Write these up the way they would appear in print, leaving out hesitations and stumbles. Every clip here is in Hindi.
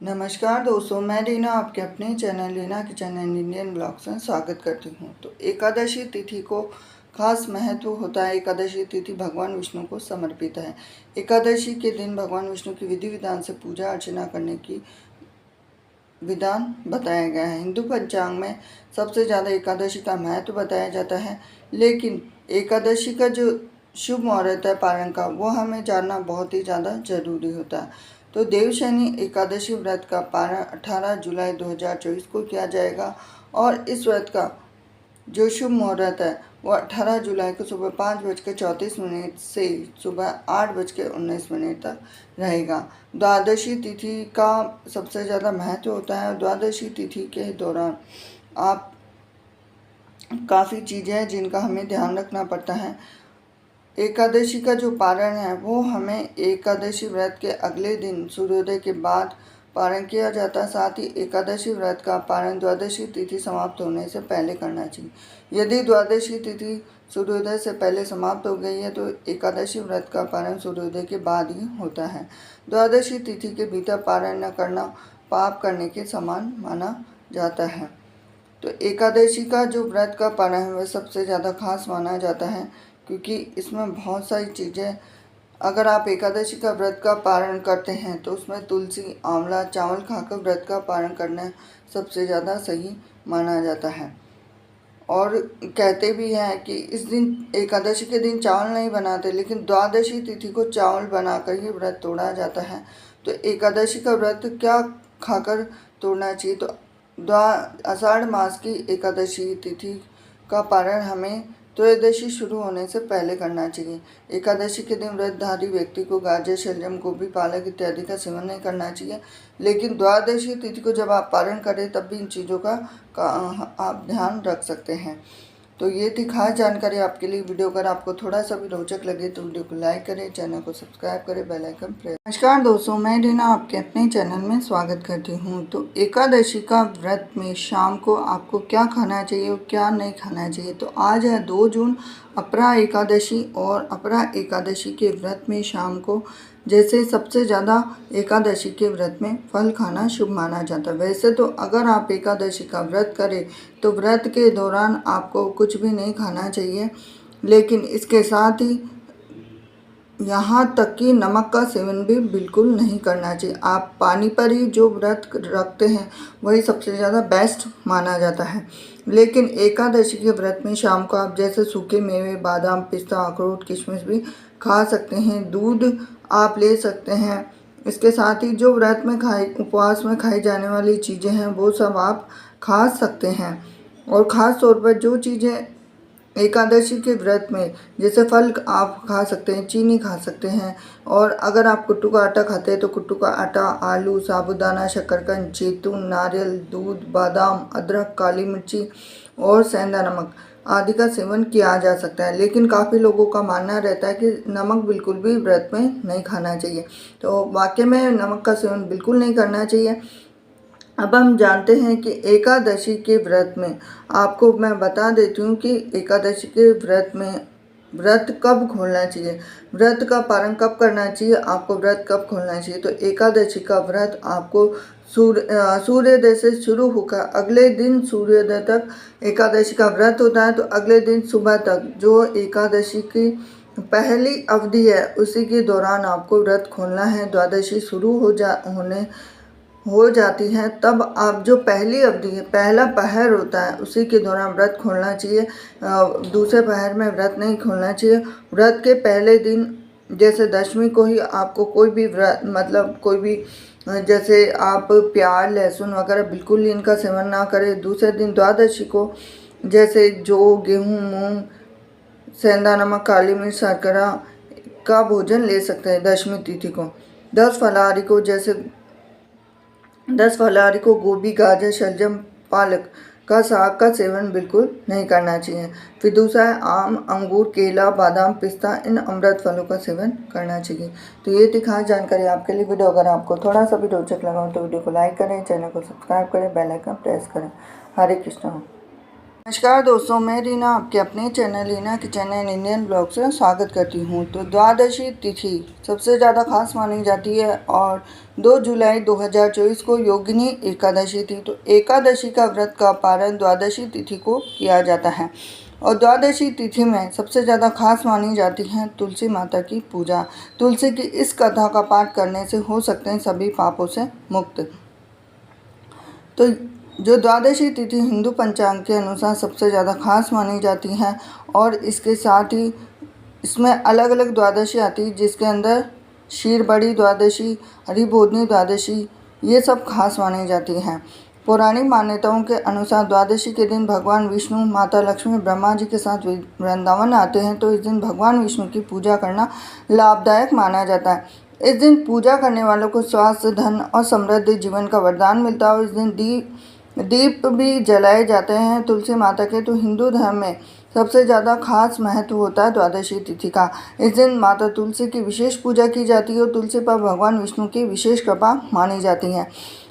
नमस्कार दोस्तों, मैं रीना आपके अपने channel Reena kitchen and Indian blogs में स्वागत करती हूँ। तो एकादशी तिथि को खास महत्व होता है। एकादशी तिथि भगवान विष्णु को समर्पित है। एकादशी के दिन भगवान विष्णु की विधि विधान से पूजा अर्चना करने की विधान बताया गया है। हिंदू पंचांग में सबसे ज़्यादा एकादशी का महत्व बताया जाता है, लेकिन एकादशी का जो शुभ मुहूर्त है पारण का, वो हमें जानना बहुत ही ज़्यादा जरूरी होता है। तो देवशयनी एकादशी व्रत का पारण 18 जुलाई 2024 को किया जाएगा और इस व्रत का जो शुभ मुहूर्त है वो 18 जुलाई को सुबह 5:34 से सुबह 8:19 तक रहेगा। द्वादशी तिथि का सबसे ज़्यादा महत्व होता है। द्वादशी तिथि के दौरान आप काफ़ी चीज़ें हैं जिनका हमें ध्यान रखना पड़ता है। एकादशी का जो पारण है वो हमें एकादशी व्रत के अगले दिन सूर्योदय के बाद पारण किया जाता है। साथ ही एकादशी व्रत का पारण द्वादशी तिथि समाप्त होने से पहले करना चाहिए। यदि द्वादशी तिथि सूर्योदय से पहले समाप्त हो गई है तो एकादशी व्रत का पारण सूर्योदय के बाद ही होता है। द्वादशी तिथि के भीतर पारण न करना पाप करने के समान माना जाता है। तो एकादशी का जो व्रत का पारण है वह सबसे ज़्यादा खास माना जाता है, क्योंकि इसमें बहुत सारी चीज़ें, अगर आप एकादशी का व्रत का पारण करते हैं तो उसमें तुलसी, आंवला, चावल खाकर व्रत का पारण करना सबसे ज़्यादा सही माना जाता है। और कहते भी हैं कि इस दिन एकादशी के दिन चावल नहीं बनाते, लेकिन द्वादशी तिथि को चावल बनाकर ही व्रत तोड़ा जाता है। तो एकादशी का व्रत क्या खाकर तोड़ना चाहिए? तो आषाढ़ मास की एकादशी तिथि का पारण हमें त्रयोदशी शुरू होने से पहले करना चाहिए। एकादशी के दिन व्रतधारी व्यक्ति को गाजर, शलजम, गोभी, पालक इत्यादि का सेवन नहीं करना चाहिए, लेकिन द्वादशी तिथि को जब आप पारण करें तब भी इन चीज़ों का आप ध्यान रख सकते हैं। तो ये थी खास जानकारी आपके लिए। वीडियो अगर आपको थोड़ा सा भी रोचक लगे तो वीडियो को लाइक करें, चैनल को सब्सक्राइब करें, बेल आइकन प्रेस। नमस्कार दोस्तों, मैं रीना आपके अपने चैनल में स्वागत करती हूँ। तो एकादशी का व्रत में शाम को आपको क्या खाना चाहिए और क्या नहीं खाना चाहिए? तो आज है 2 जून, अपरा एकादशी, और अपरा एकादशी के व्रत में शाम को जैसे सबसे ज़्यादा एकादशी के व्रत में फल खाना शुभ माना जाता है। वैसे तो अगर आप एकादशी का व्रत करें तो व्रत के दौरान आपको कुछ भी नहीं खाना चाहिए, लेकिन इसके साथ ही यहाँ तक कि नमक का सेवन भी बिल्कुल नहीं करना चाहिए। आप पानी पर ही जो व्रत रखते हैं वही सबसे ज़्यादा बेस्ट माना जाता है। लेकिन एकादशी के व्रत में शाम को आप जैसे सूखे मेवे, बादाम, पिस्ता, अखरोट, किशमिश भी खा सकते हैं। दूध आप ले सकते हैं। इसके साथ ही जो व्रत में उपवास में खाई जाने वाली चीज़ें हैं वो सब आप खा सकते हैं। और ख़ास तौर पर जो चीज़ें एकादशी के व्रत में, जैसे फल आप खा सकते हैं, चीनी खा सकते हैं, और अगर आप कुट्टू का आटा खाते हैं तो कुट्टू का आटा, आलू, साबूदाना, शकरकंद, जैतून, नारियल, दूध, बादाम, अदरक, काली मिर्ची और सेंधा नमक आदि का सेवन किया जा सकता है। लेकिन काफ़ी लोगों का मानना रहता है कि नमक बिल्कुल भी व्रत में नहीं खाना चाहिए। तो वाकई में नमक का सेवन बिल्कुल नहीं करना चाहिए। अब हम जानते हैं कि एकादशी के व्रत में आपको मैं बता देती हूँ कि एकादशी के व्रत में व्रत कब खोलना चाहिए, व्रत का पारण कब करना चाहिए, आपको व्रत कब खोलना चाहिए। तो एकादशी का व्रत आपको सूर्योदय से शुरू होकर अगले दिन सूर्योदय तक एकादशी का व्रत होता है। तो अगले दिन सुबह तक जो एकादशी की पहली अवधि है उसी के दौरान आपको व्रत खोलना है। द्वादशी शुरू हो जाती है तब आप जो पहली अवधि है, पहला पहर होता है, उसी के दौरान व्रत खोलना चाहिए। दूसरे पहर में व्रत नहीं खोलना चाहिए। व्रत के पहले दिन जैसे दशमी को ही आपको कोई भी व्रत कोई भी जैसे आप प्याज, लहसुन वगैरह बिल्कुल ही इनका सेवन ना करें। दूसरे दिन द्वादशी को जैसे जौ, गेहूँ, मूंग, सेंधा नमक, काली मिर्च, शर्करा का भोजन ले सकते हैं। दशमी तिथि को 10 फलाहारी को गोभी, गाजर, शलजम, पालक का साग का सेवन बिल्कुल नहीं करना चाहिए। फिर दूसरा है आम, अंगूर, केला, बादाम, पिस्ता, इन अमृत फलों का सेवन करना चाहिए। तो ये थी खास जानकारी आपके लिए। वीडियो अगर आपको थोड़ा सा भी रोचक लगा हो तो वीडियो को लाइक करें, चैनल को सब्सक्राइब करें, बेल आइकन प्रेस करें। हरे कृष्णा। नमस्कार दोस्तों, मैं रीना आपके अपने चैनल रीना के चैनल इंडियन ब्लॉग से स्वागत करती हूं। तो द्वादशी तिथि सबसे ज़्यादा खास मानी जाती है और 2 जुलाई 2024 को योगिनी एकादशी थी। तो एकादशी का व्रत का पारण द्वादशी तिथि को किया जाता है और द्वादशी तिथि में सबसे ज़्यादा खास मानी जाती है तुलसी माता की पूजा। तुलसी की इस कथा का पाठ करने से हो सकते हैं सभी पापों से मुक्त। तो जो द्वादशी तिथि हिंदू पंचांग के अनुसार सबसे ज़्यादा खास मानी जाती है और इसके साथ ही इसमें अलग अलग द्वादशी आती है, जिसके अंदर क्षीर बड़ी द्वादशी, हरिबोधिनी द्वादशी, ये सब खास मानी जाती हैं। पौराणिक मान्यताओं के अनुसार द्वादशी के दिन भगवान विष्णु, माता लक्ष्मी ब्रह्मा जी के साथ वृंदावन आते हैं। तो इस दिन भगवान विष्णु की पूजा करना लाभदायक माना जाता है। इस दिन पूजा करने वालों को स्वास्थ्य, धन और समृद्धि जीवन का वरदान मिलता है और इस दिन दीप भी जलाए जाते हैं तुलसी माता के। तो हिंदू धर्म में सबसे ज़्यादा खास महत्व होता है द्वादशी तिथि का। इस दिन माता तुलसी की विशेष पूजा की जाती है और तुलसी पर भगवान विष्णु की विशेष कृपा मानी जाती है।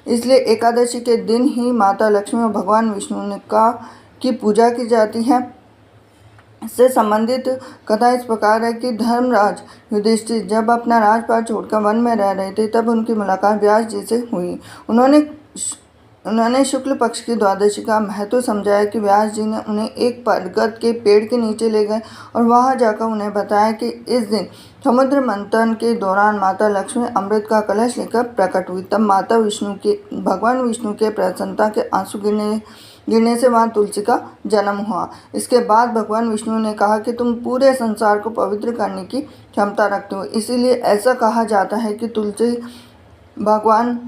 इसलिए एकादशी के दिन ही माता लक्ष्मी और भगवान विष्णु की पूजा की जाती है। इससे संबंधित कथा इस प्रकार है कि धर्मराज युधिष्ठिर जब अपना राजपाट छोड़कर वन में रह रहे थे, तब उनकी मुलाकात व्यास जी से हुई। उन्होंने शुक्ल पक्ष की द्वादशी का महत्व समझाया कि व्यास जी ने उन्हें एक बरगद के पेड़ के नीचे ले गए और वहां जाकर उन्हें बताया कि इस दिन समुद्र मंथन के दौरान माता लक्ष्मी अमृत का कलश लेकर प्रकट हुई। तब भगवान विष्णु के प्रसन्नता के आंसू गिरने से वहाँ तुलसी का जन्म हुआ। इसके बाद भगवान विष्णु ने कहा कि तुम पूरे संसार को पवित्र करने की क्षमता रखते हो, इसीलिए ऐसा कहा जाता है कि तुलसी भगवान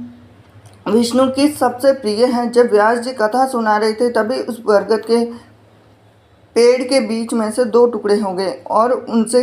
विष्णु की सबसे प्रिय है। जब व्यास जी कथा सुना रहे थे, तभी उस बरगद के पेड़ के बीच में से 2 टुकड़े हो गए और उनसे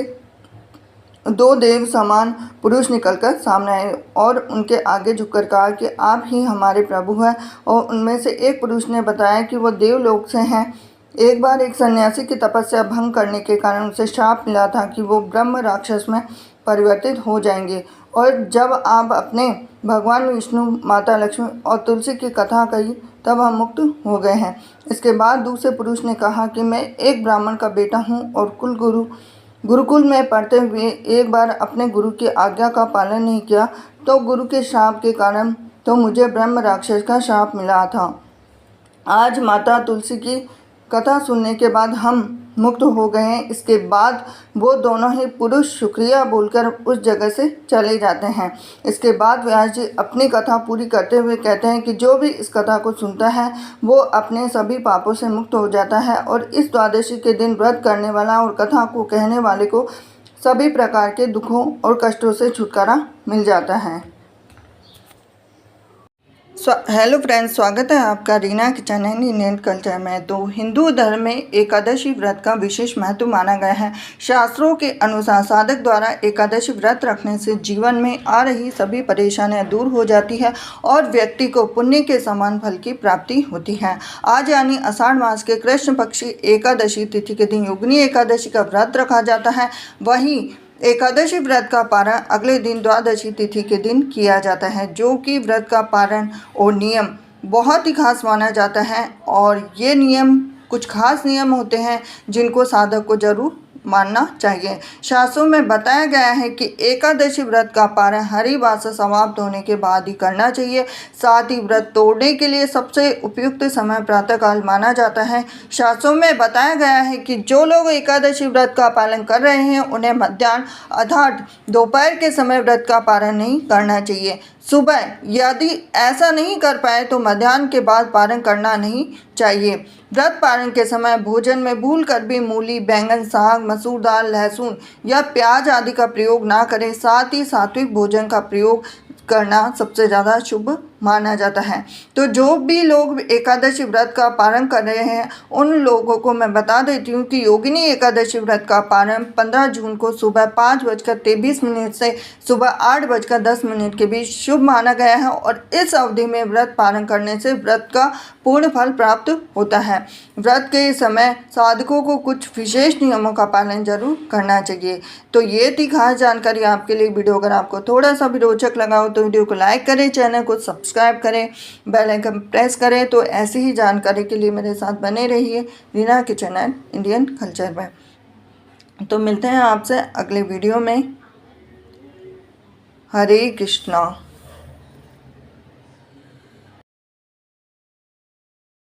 2 देव समान पुरुष निकलकर सामने आए और उनके आगे झुककर कहा कि आप ही हमारे प्रभु हैं। और उनमें से एक पुरुष ने बताया कि वो देवलोक से हैं। एक बार एक सन्यासी की तपस्या भंग करने के कारण उसे श्राप मिला था कि वो ब्रह्म राक्षस में परिवर्तित हो जाएंगे। और जब आप अपने भगवान विष्णु, माता लक्ष्मी और तुलसी की कथा कही, तब हम मुक्त हो गए हैं। इसके बाद दूसरे पुरुष ने कहा कि मैं एक ब्राह्मण का बेटा हूँ और गुरुकुल में पढ़ते हुए एक बार अपने गुरु की आज्ञा का पालन नहीं किया, तो गुरु के श्राप के कारण तो मुझे ब्रह्म राक्षस का श्राप मिला था। आज माता तुलसी की कथा सुनने के बाद हम मुक्त हो गए हैं। इसके बाद वो दोनों ही पुरुष शुक्रिया बोलकर उस जगह से चले जाते हैं। इसके बाद व्यास जी अपनी कथा पूरी करते हुए कहते हैं कि जो भी इस कथा को सुनता है वो अपने सभी पापों से मुक्त हो जाता है और इस द्वादशी के दिन व्रत करने वाला और कथा को कहने वाले को सभी प्रकार के दुखों और कष्टों से छुटकारा मिल जाता है। हेलो फ्रेंड्स, स्वागत है आपका रीना के चैनल इंडियन कल्चर में। तो हिंदू धर्म में एकादशी व्रत का विशेष महत्व माना गया है। शास्त्रों के अनुसार साधक द्वारा एकादशी व्रत रखने से जीवन में आ रही सभी परेशानियां दूर हो जाती है और व्यक्ति को पुण्य के समान फल की प्राप्ति होती है। आज यानी आषाढ़ मास के कृष्ण पक्षी एकादशी तिथि के दिन योगिनी एकादशी का व्रत रखा जाता है। वहीं एकादशी व्रत का पारण अगले दिन द्वादशी तिथि के दिन किया जाता है, जो कि व्रत का पारण और नियम बहुत ही खास माना जाता है। और ये नियम कुछ खास नियम होते हैं जिनको साधक को जरूर मानना चाहिए। शास्त्रों में बताया गया है कि एकादशी व्रत का पारण हरिवास समाप्त होने के बाद ही करना चाहिए। साथ ही व्रत तोड़ने के लिए सबसे उपयुक्त समय प्रातःकाल माना जाता है। शास्त्रों में बताया गया है कि जो लोग एकादशी व्रत का पालन कर रहे हैं उन्हें मध्याह्न अर्थात दोपहर के समय व्रत का पारण नहीं करना चाहिए। सुबह यदि ऐसा नहीं कर पाए तो मध्याह्न के बाद पारण करना नहीं चाहिए। व्रत पारण के समय भोजन में भूल कर भी मूली, बैंगन, साग, मसूर दाल, लहसुन या प्याज आदि का प्रयोग ना करें। साथ ही सात्विक भोजन का प्रयोग करना सबसे ज़्यादा शुभ माना जाता है। तो जो भी लोग एकादशी व्रत का पारण कर रहे हैं उन लोगों को मैं बता देती हूँ कि योगिनी एकादशी व्रत का पारण 15 जून को सुबह 5:23 से सुबह 8:10 के बीच शुभ माना गया है और इस अवधि में व्रत पारण करने से व्रत का पूर्ण फल प्राप्त होता है। व्रत के समय साधकों को कुछ विशेष नियमों का पालन जरूर करना चाहिए। तो ये थी खास जानकारी आपके लिए। वीडियो अगर आपको थोड़ा सा भी रोचक लगा हो तो वीडियो को लाइक करें, चैनल को सब्सक्राइब करें, बेल आइकन प्रेस करें। तो ऐसी ही जानकारी के लिए मेरे साथ बने रहिए Reena kitchen and Indian culture में। तो मिलते हैं आपसे अगले वीडियो में। हरे कृष्णा।